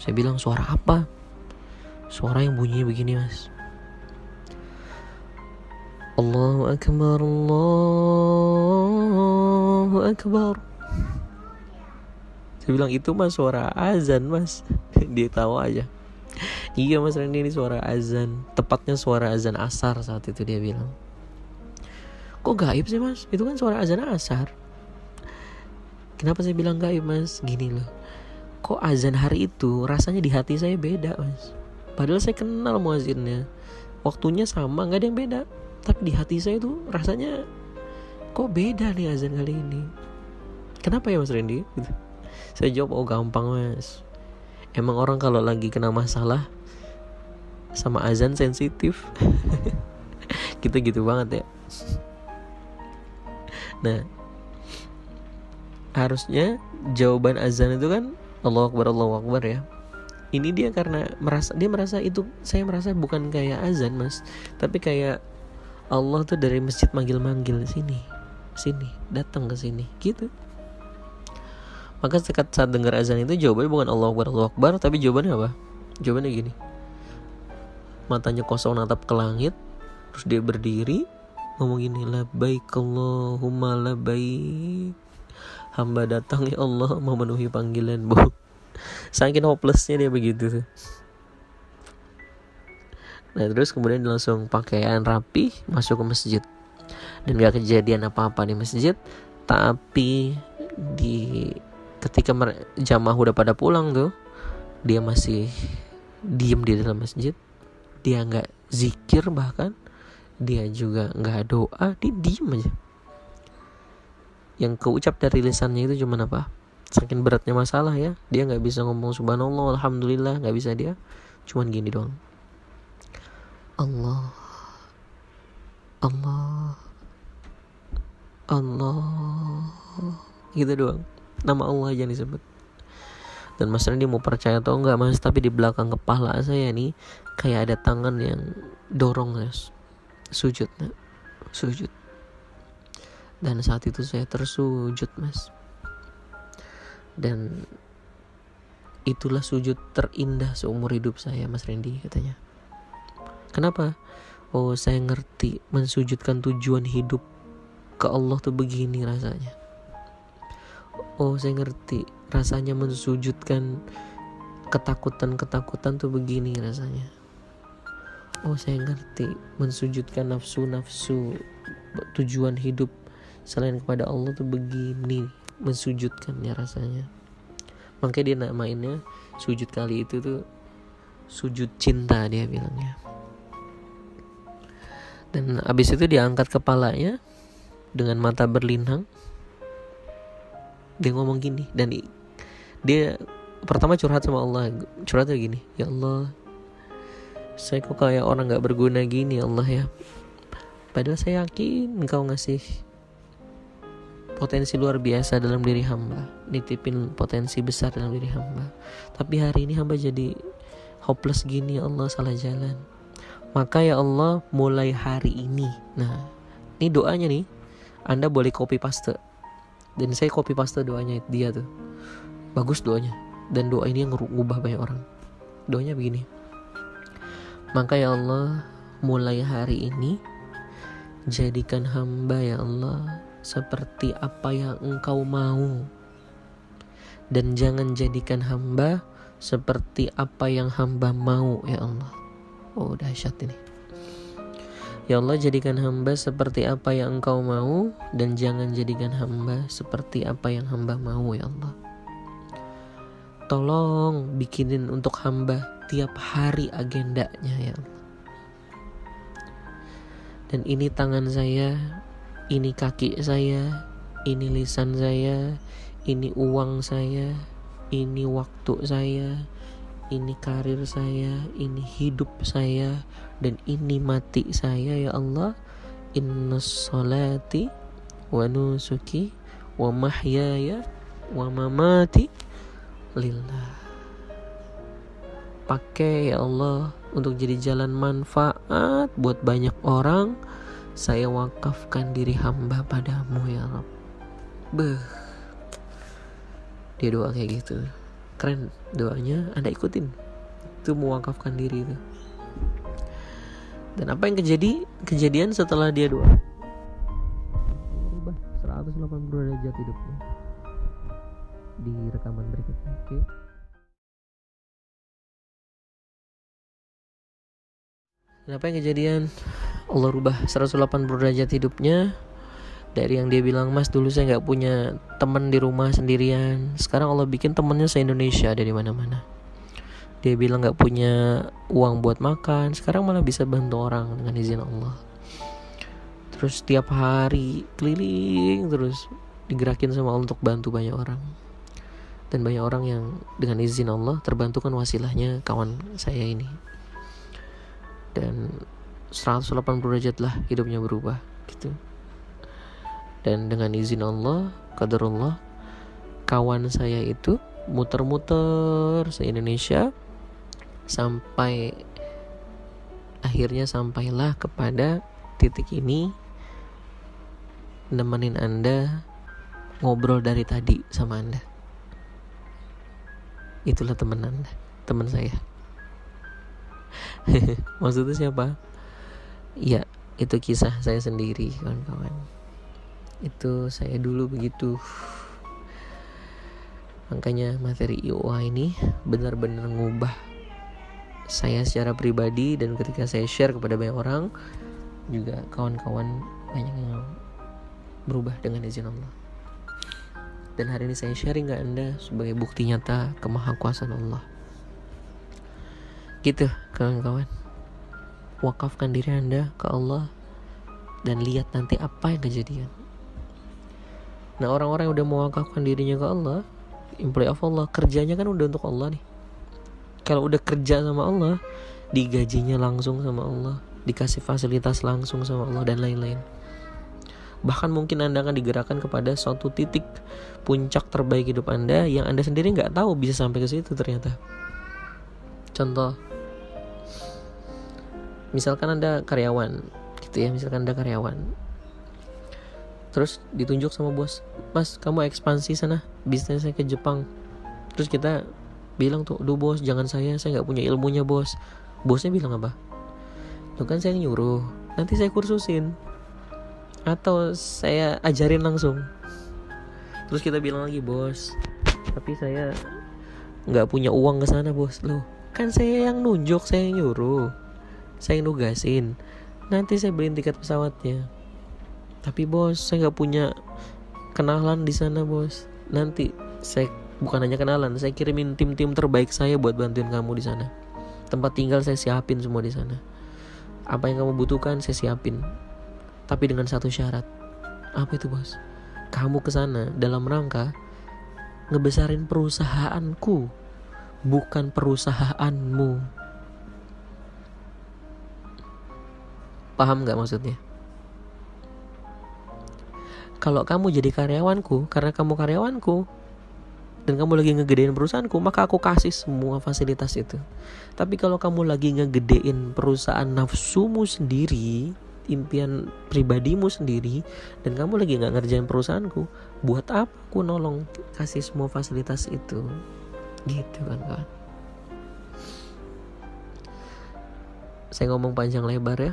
Saya bilang, suara apa? Suara yang bunyinya begini mas. Allahu Akbar, Allahu Akbar. Saya bilang, itu mas suara azan mas. Dia tahu aja. Iya mas Randy, ini suara azan. Tepatnya suara azan asar saat itu, dia bilang. Kok gaib sih mas? Itu kan suara azan asar. Kenapa saya bilang gaib mas? Gini loh, kok azan hari itu rasanya di hati saya beda mas. Padahal saya kenal muazzinnya, waktunya sama, gak ada yang beda. Tapi di hati saya tuh rasanya kok beda nih azan kali ini. Kenapa ya Mas Randy? Gitu. Saya jawab, oh gampang Mas, emang orang kalau lagi kena masalah sama azan sensitif. Kita gitu banget ya. Nah, harusnya jawaban azan itu kan Allahu Akbar ya. Ini dia karena merasa itu, saya merasa bukan kayak azan Mas, tapi kayak Allah tuh dari masjid manggil-manggil sini, datang ke sini gitu. Maka saat dengar azan itu jawabannya bukan Allahu Akbar, tapi jawabannya apa? Jawabannya gini. Matanya kosong natap ke langit, terus dia berdiri ngomong gini, labbaik Allahumma labbaik, hamba datang ya Allah memenuhi panggilan-Mu. Saking hopelessnya dia begitu tuh. Nah terus kemudian dia langsung pakaian rapi masuk ke masjid, dan gak kejadian apa-apa di masjid. Tapi ketika jamaah udah pada pulang tuh, dia masih diem di dalam masjid. Dia gak zikir, bahkan dia juga gak doa, dia diem aja. Yang keucap dari lisannya itu cuman apa? Saking beratnya masalah ya, dia gak bisa ngomong subhanallah, alhamdulillah, gak bisa dia. Cuman gini doang, Allah, Allah, Allah, gitu doang. Nama Allah aja disebut. Dan Mas Randy mau percaya atau enggak Mas, tapi di belakang kepala saya nih kayak ada tangan yang dorong Mas. Sujud. Dan saat itu saya tersujud Mas. Dan itulah sujud terindah seumur hidup saya Mas Randy, katanya. Kenapa? Oh, saya ngerti mensujudkan tujuan hidup ke Allah tuh begini rasanya. Oh, saya ngerti rasanya mensujudkan ketakutan tuh begini rasanya. Oh, saya ngerti mensujudkan nafsu tujuan hidup selain kepada Allah tuh begini mensujudkannya rasanya. Makanya dia namainnya sujud kali itu tuh sujud cinta, dia bilangnya. Dan abis itu dia angkat kepalanya dengan mata berlinang. Dia ngomong gini, dan dia pertama curhat sama Allah. Curhatnya gini, ya Allah, saya kok kayak orang gak berguna gini ya Allah ya. Padahal saya yakin Engkau ngasih potensi luar biasa dalam diri hamba, nitipin potensi besar dalam diri hamba. Tapi hari ini hamba jadi hopeless gini ya Allah, salah jalan. Maka ya Allah, mulai hari ini, nah ini doanya nih, Anda boleh copy paste. Dan saya copy paste doanya dia tuh, bagus doanya. Dan doa ini yang ngubah banyak orang. Doanya begini, maka ya Allah, mulai hari ini jadikan hamba ya Allah seperti apa yang Engkau mau, dan jangan jadikan hamba seperti apa yang hamba mau ya Allah. Oh, dahsyat ini. Ya Allah, jadikan hamba seperti apa yang Engkau mau, dan jangan jadikan hamba seperti apa yang hamba mau ya Allah. Tolong bikinin untuk hamba tiap hari agendanya ya Allah. Dan ini tangan saya, ini kaki saya, ini lisan saya, ini uang saya, ini waktu saya, ini karir saya, ini hidup saya, dan ini mati saya ya Allah. Inna sholati wa nusuki wa mahyaya wa mamati lillah. Pakai ya Allah untuk jadi jalan manfaat buat banyak orang. Saya wakafkan diri hamba padamu ya Rabb. Dia doa kayak gitu. Keren doanya, Anda ikutin. Itu mewakafkan diri itu. Dan apa yang kejadian setelah dia doa? Berubah 180 derajat hidupnya. Di rekaman berikutnya. Oke. Dan apa yang kejadian? Allah rubah 180 derajat hidupnya. Dari yang dia bilang, Mas dulu saya gak punya teman di rumah sendirian, sekarang Allah bikin temennya se-Indonesia, ada di mana-mana. Dia bilang gak punya uang buat makan, sekarang malah bisa bantu orang dengan izin Allah. Terus tiap hari keliling terus digerakin sama Allah untuk bantu banyak orang. Dan banyak orang yang dengan izin Allah terbantu kan wasilahnya kawan saya ini. Dan 180 derajat lah hidupnya berubah gitu. Dan dengan izin Allah, qadarullah, kawan saya itu muter-muter se-Indonesia sampai akhirnya sampailah kepada titik ini, nemenin Anda ngobrol dari tadi sama Anda. Itulah teman Anda, teman saya. Maksudnya siapa? Ya, itu kisah saya sendiri, kawan-kawan. Itu saya dulu begitu. Makanya materi IOA ini benar-benar ngubah saya secara pribadi, dan ketika saya share kepada banyak orang juga kawan-kawan banyak yang berubah dengan izin Allah. Dan hari ini saya sharing ke Anda sebagai bukti nyata kemahakuasaan Allah. Gitu kawan-kawan. Wakafkan diri Anda ke Allah dan lihat nanti apa yang kejadian. Nah, orang-orang yang udah mewakafkan dirinya ke Allah, employee of Allah, kerjanya kan udah untuk Allah nih. Kalau udah kerja sama Allah, digajinya langsung sama Allah, dikasih fasilitas langsung sama Allah, dan lain-lain. Bahkan mungkin Anda akan digerakkan kepada suatu titik puncak terbaik hidup Anda yang Anda sendiri gak tahu bisa sampai ke situ ternyata. Contoh, misalkan Anda karyawan gitu ya, terus ditunjuk sama bos, Mas kamu ekspansi sana, bisnisnya ke Jepang. Terus kita bilang tuh, duh bos jangan, saya gak punya ilmunya bos. Bosnya bilang apa? Tuh kan saya nyuruh, nanti saya kursusin atau saya ajarin langsung. Terus kita bilang lagi, bos tapi saya gak punya uang ke sana bos. Loh kan saya yang nunjuk, saya yang nyuruh, saya yang nugasin, nanti saya beliin tiket pesawatnya. Tapi bos saya gak punya kenalan di sana bos. Nanti saya, bukan hanya kenalan, saya kirimin tim-tim terbaik saya buat bantuin kamu di sana. Tempat tinggal saya siapin semua di sana. Apa yang kamu butuhkan saya siapin. Tapi dengan satu syarat. Apa itu bos? Kamu kesana dalam rangka ngebesarin perusahaanku, bukan perusahaanmu. Paham gak maksudnya? Kalau kamu jadi karyawanku, karena kamu karyawanku dan kamu lagi ngegedein perusahaanku, maka aku kasih semua fasilitas itu. Tapi kalau kamu lagi ngegedein perusahaan nafsumu sendiri, impian pribadimu sendiri, dan kamu lagi gak ngerjain perusahaanku, buat apa aku nolong kasih semua fasilitas itu? Gitu kan kawan. Saya ngomong panjang lebar ya,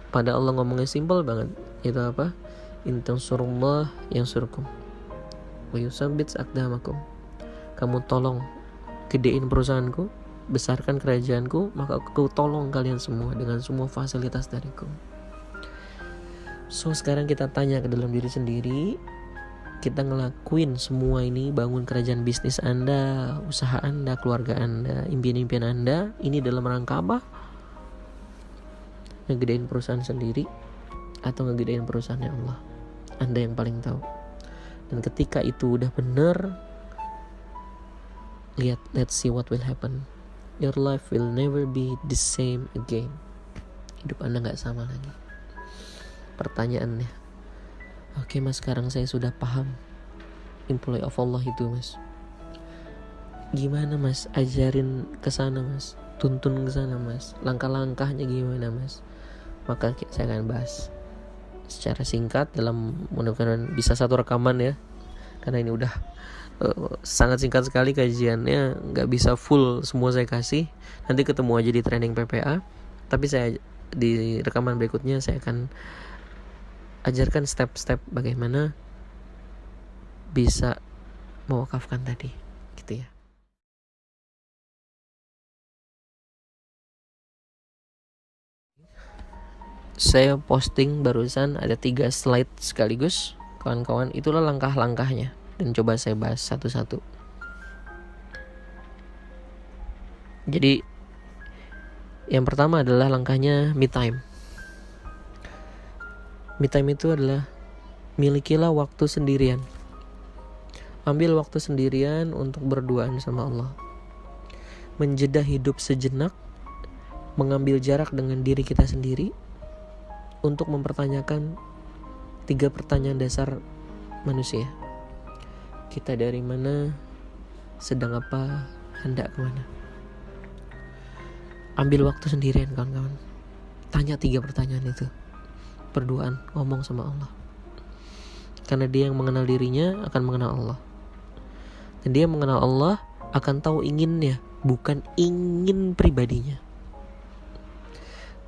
pada Allah ngomongnya simple banget. Itu apa? In tansurullah yansurkum wa yusabbit aqdamakum. Kamu tolong gedein perusahaanku, besarkan kerajaanku, maka aku tolong kalian semua dengan semua fasilitas dariku. So sekarang kita tanya ke dalam diri sendiri, kita ngelakuin semua ini, bangun kerajaan bisnis Anda, usaha Anda, keluarga Anda, impian-impian Anda, ini dalam rangka apa? Ngegedein perusahaan sendiri atau ngegedein perusahaannya Allah? Anda yang paling tahu. Dan ketika itu udah benar, let's see what will happen. Your life will never be the same again. Hidup Anda gak sama lagi. Pertanyaannya, oke mas, sekarang saya sudah paham employee of Allah itu mas. Gimana mas? Ajarin ke sana mas, tuntun ke sana mas. Langkah-langkahnya gimana mas? Maka saya akan bahas secara singkat dalam, mudah-mudahan bisa satu rekaman ya, karena ini udah sangat singkat sekali kajiannya, nggak bisa full semua saya kasih. Nanti ketemu aja di training PPA, tapi saya di rekaman berikutnya saya akan ajarkan step-step bagaimana bisa mewakafkan tadi, gitu ya. Saya posting barusan ada 3 slide sekaligus, kawan-kawan. Itulah langkah-langkahnya, dan coba saya bahas satu-satu. Jadi yang pertama adalah langkahnya me time. Me time itu adalah milikilah waktu sendirian. Ambil waktu sendirian untuk berduaan sama Allah. Menjeda hidup sejenak, mengambil jarak dengan diri kita sendiri untuk mempertanyakan 3 pertanyaan dasar manusia. Kita dari mana, sedang apa, hendak kemana. Ambil waktu sendirian kawan-kawan. Tanya 3 pertanyaan itu. Berduaan, ngomong sama Allah. Karena dia yang mengenal dirinya akan mengenal Allah. Dan dia mengenal Allah akan tahu inginnya, bukan ingin pribadinya.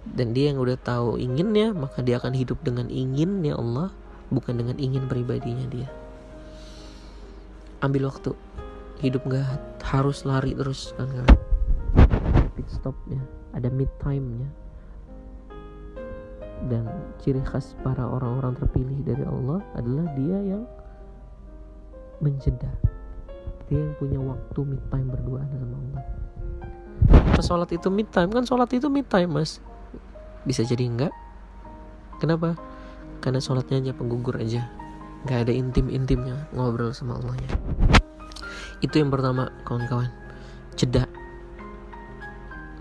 Dan dia yang udah tahu inginnya, maka dia akan hidup dengan inginnya Allah, bukan dengan ingin pribadinya dia. Ambil waktu. Hidup gak harus lari terus kan. Pit stopnya, ada mid time-nya. Dan ciri khas para orang-orang terpilih dari Allah adalah dia yang menjeda. Dia yang punya waktu mid time berduaan sama Allah. Pas sholat itu mid time, kan sholat itu mid time mas. Bisa jadi enggak. Kenapa? Karena sholatnya aja penggugur aja, gak ada intim-intimnya ngobrol sama Allahnya. Itu yang pertama kawan-kawan. Jeda.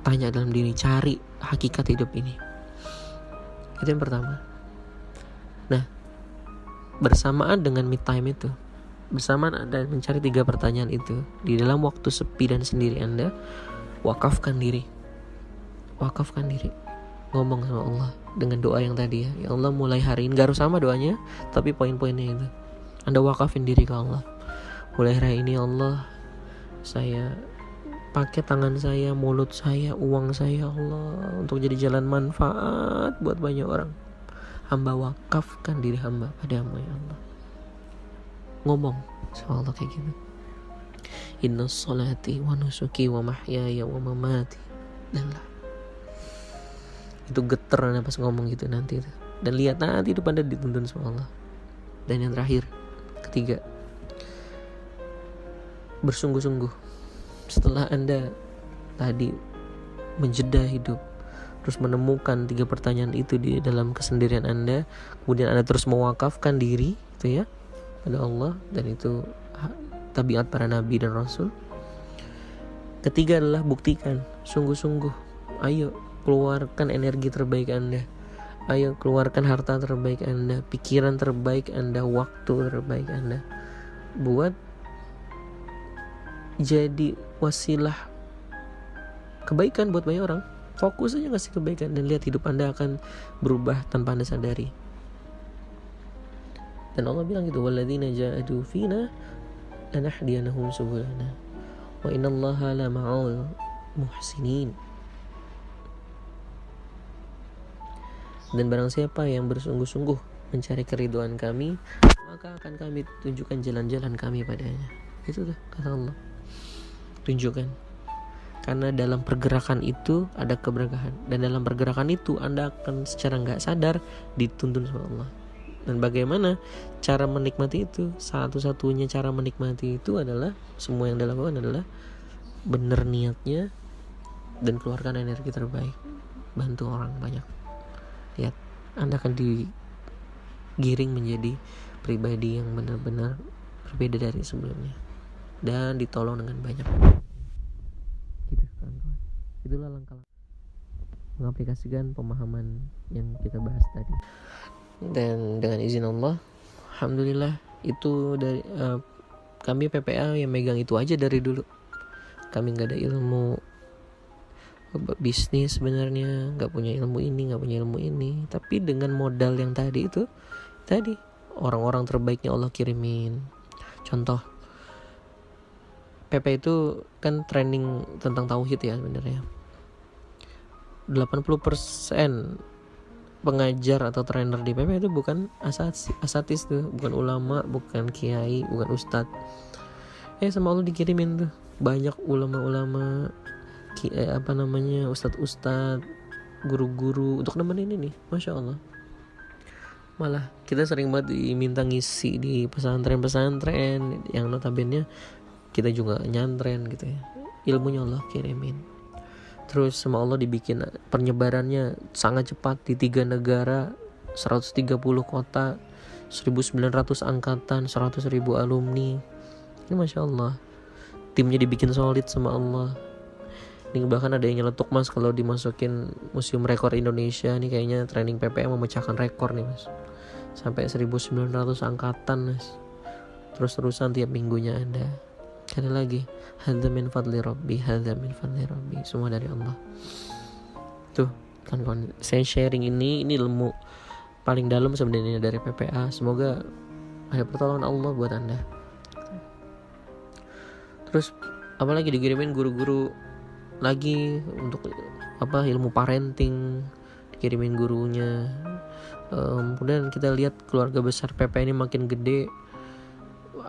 Tanya dalam diri, cari hakikat hidup ini. Itu yang pertama. Nah, bersamaan dengan me time itu, bersamaan Anda mencari 3 pertanyaan itu, di dalam waktu sepi dan sendiri Anda, wakafkan diri. Wakafkan diri. Ngomong sama Allah dengan doa yang tadi ya. Ya Allah, mulai hari ini, gak harus sama doanya, tapi poin-poinnya itu. Anda wakafin diri ke Allah. Mulai hari ini Allah, saya pakai tangan saya, mulut saya, uang saya Allah untuk jadi jalan manfaat buat banyak orang. Hamba wakafkan diri hamba padamu ya Allah. Ngomong sama Allah kayak gitu. Inna sholati wa nusuki wa mahyaya wa mamati. Dan lah, itu geter Anda pas ngomong gitu nanti itu. Dan lihat nanti hidup Anda dituntun sama Allah. Dan yang terakhir, ketiga, bersungguh-sungguh. Setelah Anda tadi menjeda hidup, terus menemukan 3 pertanyaan itu di dalam kesendirian Anda, kemudian Anda terus mewakafkan diri itu ya pada Allah, dan itu tabiat para nabi dan rasul. Ketiga adalah buktikan sungguh-sungguh. Ayo keluarkan energi terbaik Anda. Ayo keluarkan harta terbaik Anda, pikiran terbaik Anda, waktu terbaik Anda, buat jadi wasilah kebaikan buat banyak orang. Fokus aja ngasih kebaikan, dan lihat hidup Anda akan berubah tanpa Anda sadari. Dan Allah bilang gitu, walladzina jahadu fina lanahdiyanahum subulana wa innallaha la ma'al muhsinin. Dan barang siapa yang bersungguh-sungguh mencari keridhaan kami, maka akan kami tunjukkan jalan-jalan kami padanya. Itu tuh kata Allah. Tunjukkan. Karena dalam pergerakan itu ada keberkahan, dan dalam pergerakan itu Anda akan secara gak sadar dituntun sama Allah. Dan bagaimana cara menikmati itu? Satu-satunya cara menikmati itu adalah, semua yang Anda lakukan adalah benar niatnya dan keluarkan energi terbaik, bantu orang banyak. Lihat, Anda akan digiring menjadi pribadi yang benar-benar berbeda dari sebelumnya, dan ditolong dengan banyak. Gitu kawan-kawan. Itulah langkah mengaplikasikan pemahaman yang kita bahas tadi. Dan dengan izin Allah, alhamdulillah, itu dari kami PPA yang megang itu aja dari dulu. Kami nggak ada ilmu bisnis sebenarnya, nggak punya ilmu ini, tapi dengan modal yang tadi itu, tadi orang-orang terbaiknya Allah kirimin. Contoh, PP itu kan training tentang tauhid ya sebenarnya. 80% pengajar atau trainer di PP itu bukan asatis tuh, bukan ulama, bukan kiai, bukan ustadz. Sama Allah dikirimin tuh banyak ulama-ulama, ustadz-ustadz, guru-guru untuk nemenin ini, masya Allah. Malah kita sering banget diminta ngisi di pesantren-pesantren yang notabene kita juga nyantren gitu ya. Ilmunya Allah kirimin. Terus sama Allah dibikin penyebarannya sangat cepat di 3 negara, 130 kota, 1900 angkatan, 100.000 alumni. Ini Masya Allah, timnya dibikin solid sama Allah. Ini bahkan ada yang nyeletuk mas, kalau dimasukin Museum Rekor Indonesia nih kayaknya training PPM memecahkan rekor nih mas, sampai 1900 angkatan mas, terus-terusan tiap minggunya ada. Sekali lagi, hadza min fadli rabbi, hadza min fadli rabbi, semua dari Allah. Tuh kan kawan, saya sharing ini ilmu paling dalam sebenarnya dari PPA. Semoga ada pertolongan Allah buat anda. Terus apalagi dikirimin guru-guru lagi untuk ilmu parenting, dikirimin gurunya. Kemudian kita lihat keluarga besar PP ini makin gede,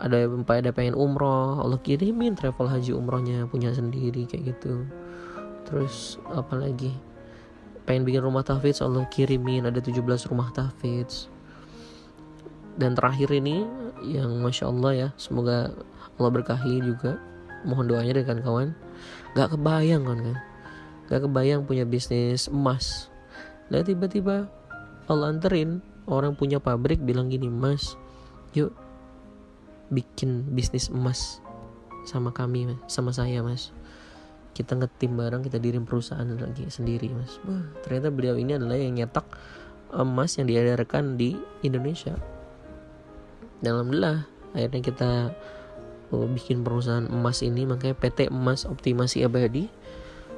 ada pengen umroh, Allah kirimin travel haji umrohnya punya sendiri kayak gitu. Terus apalagi pengen bikin rumah tahfidz, Allah kirimin ada 17 rumah tahfidz. Dan terakhir ini yang Masya Allah ya, semoga Allah berkahi juga, mohon doanya dari kawan-kawan. Gak kebayang gak kebayang punya bisnis emas. Nah tiba-tiba Allah anterin orang punya pabrik bilang gini, mas yuk bikin bisnis emas sama kami, sama saya mas. Kita ngetim bareng, kita diriin perusahaan lagi sendiri mas. Wah, ternyata beliau ini adalah yang nyetak emas yang diedarkan di Indonesia. Dan alhamdulillah akhirnya kita bikin perusahaan emas ini, makanya PT Emas Optimasi Abadi.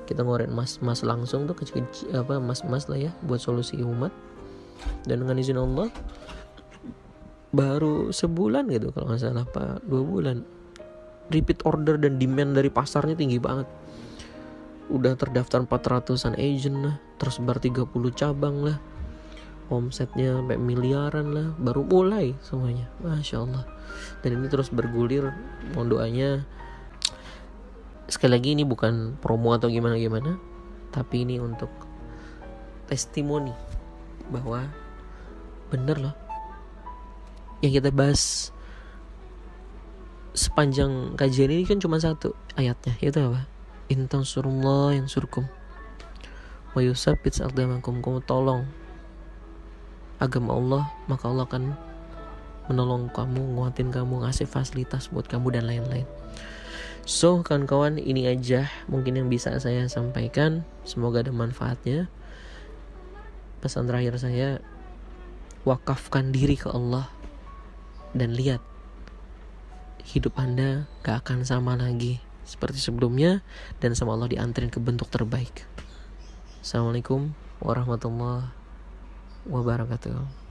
Kita ngeluarin emas langsung tuh, kecil-kecil emas lah ya, buat solusi umat. Dan dengan izin Allah baru sebulan gitu kalau nggak salah, 2 bulan, repeat order dan demand dari pasarnya tinggi banget. Udah terdaftar 400-an agent lah, tersebar 30 cabang lah, omsetnya sampai miliaran lah, baru mulai semuanya, Masya Allah. Dan ini terus bergulir. Mohon doanya. Sekali lagi ini bukan promo atau gimana-gimana, tapi ini untuk testimoni bahwa bener loh yang kita bahas sepanjang kajian ini kan cuma satu ayatnya, yaitu apa? In tansurullah yansurkum wa yusabbit aqdamakum. Kamu tolong agama Allah, maka Allah akan menolong kamu, nguatin kamu, ngasih fasilitas buat kamu dan lain-lain. So kawan-kawan, ini aja mungkin yang bisa saya sampaikan. Semoga ada manfaatnya. Pesan terakhir saya, wakafkan diri ke Allah dan lihat hidup anda gak akan sama lagi seperti sebelumnya, dan sama Allah dianterin ke bentuk terbaik. Assalamualaikum warahmatullahi wabarakatuh.